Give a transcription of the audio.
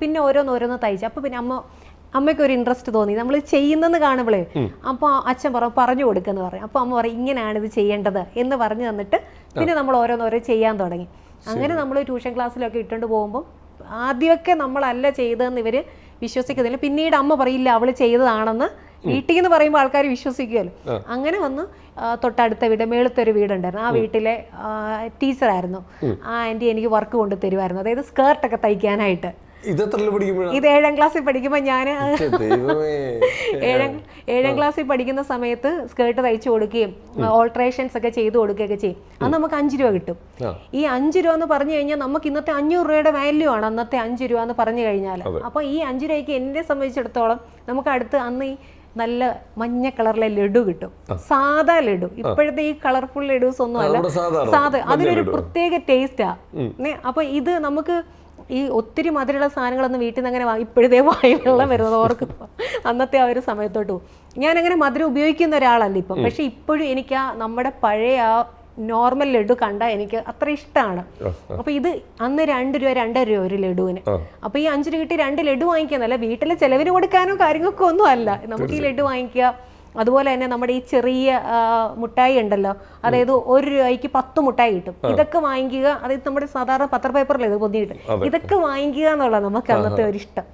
പിന്നെ ഓരോന്നോരോന്ന് തയ്ച്ചു. അപ്പോൾ പിന്നെ അമ്മയ്ക്ക് ഒരു ഇൻട്രസ്റ്റ് തോന്നി നമ്മൾ ചെയ്യുന്നെന്ന് കാണുമ്പോഴേ. അപ്പോൾ അച്ഛൻ പറഞ്ഞു കൊടുക്കുമെന്ന് പറയും. അപ്പോൾ അമ്മ പറയും ഇങ്ങനെയാണ് ഇത് ചെയ്യേണ്ടത് എന്ന് പറഞ്ഞു തന്നിട്ട് പിന്നെ നമ്മൾ ഓരോന്നോരോ ചെയ്യാൻ തുടങ്ങി. അങ്ങനെ നമ്മൾ ട്യൂഷൻ ക്ലാസ്സിലൊക്കെ ഇട്ടുകൊണ്ട് പോകുമ്പോൾ ആദ്യമൊക്കെ നമ്മളല്ല ചെയ്തതെന്ന് ഇവർ വിശ്വസിക്കുന്നില്ല. പിന്നീട് അമ്മ പറയില്ല അവൾ ചെയ്തതാണെന്ന് വീട്ടിൽ നിന്ന് പറയുമ്പോൾ ആൾക്കാർ വിശ്വസിക്കുമല്ലോ. അങ്ങനെ വന്ന് തൊട്ടടുത്ത വീട് മേളത്തെ ഒരു വീടുണ്ടായിരുന്നു. ആ വീട്ടിലെ ടീച്ചറായിരുന്നു. ആ ആൻറ്റി എനിക്ക് വർക്ക് കൊണ്ട് തരുമായിരുന്നു, അതായത് സ്കേർട്ടൊക്കെ തയ്ക്കാനായിട്ട്. ഇത് 7ാം ക്ലാസ്സിൽ പഠിക്കുമ്പോൾ ഞാൻ 7ാം ക്ലാസ്സിൽ പഠിക്കുന്ന സമയത്ത് സ്കേർട്ട് തയ്ച്ചു കൊടുക്കുകയും ഓൾട്രേഷൻസ് ഒക്കെ ചെയ്തു കൊടുക്കുകയൊക്കെ ചെയ്യും. അത് നമുക്ക് 5 രൂപ കിട്ടും. ഈ 5 രൂപ എന്ന് പറഞ്ഞു കഴിഞ്ഞാൽ നമുക്ക് ഇന്നത്തെ 500 രൂപയുടെ വാല്യൂ ആണ് അന്നത്തെ 5 രൂപ എന്ന് പറഞ്ഞു കഴിഞ്ഞാൽ. അപ്പോൾ ഈ 5 രൂപയ്ക്ക് എന്നെ സംബന്ധിച്ചിടത്തോളം നമുക്ക് അടുത്ത് അന്ന് ഈ നല്ല മഞ്ഞ കളറിലെ ലഡു കിട്ടും, സാധാ ലഡു. ഇപ്പോഴത്തെ ഈ കളർഫുൾ ലഡുസ് ഒന്നും അല്ല, സാധാ. അതിനൊരു പ്രത്യേക ടേസ്റ്റാ. അപ്പൊ ഇത് നമുക്ക് ഈ ഒത്തിരി മധുരമുള്ള സാധനങ്ങളൊന്നും വീട്ടിൽ നിന്ന് അങ്ങനെ ഇപ്പോഴത്തെ വായിലെല്ലാം വരുന്നത് ഓർക്കുമ്പോൾ അന്നത്തെ ആ ഒരു സമയത്തോട്ട് പോകും. ഞാനങ്ങനെ മധുരം ഉപയോഗിക്കുന്ന ഒരാളല്ല ഇപ്പം. പക്ഷെ ഇപ്പോഴും എനിക്ക് ആ നമ്മുടെ പഴയ ആ നോർമൽ ലഡു കണ്ടാൽ എനിക്ക് അത്ര ഇഷ്ടമാണ്. അപ്പൊ ഇത് അന്ന് 2 രൂപ 2.5 രൂപ ഒരു ലഡുവിന്. അപ്പൊ ഈ 5 രൂപ കിട്ടി 2 ലഡു വാങ്ങിക്കാന്നല്ല, വീട്ടിലെ ചെലവിന് കൊടുക്കാനോ കാര്യങ്ങൾക്കോ ഒന്നും അല്ല. നമുക്ക് ഈ ലഡു വാങ്ങിക്കുക. അതുപോലെ തന്നെ നമ്മുടെ ഈ ചെറിയ മുട്ടായി ഉണ്ടല്ലോ, അതായത് 1 രൂപയ്ക്ക് 10 മുട്ടായി കിട്ടും. ഇതൊക്കെ വാങ്ങിക്കുക. അതായത് നമ്മുടെ സാധാരണ പത്ര പേപ്പറിൽ ഇത് പൊതിഞ്ഞിട്ട് ഇതൊക്കെ വാങ്ങിക്കുക എന്നുള്ളത് നമുക്ക് അന്നത്തെ ഒരു ഇഷ്ടം.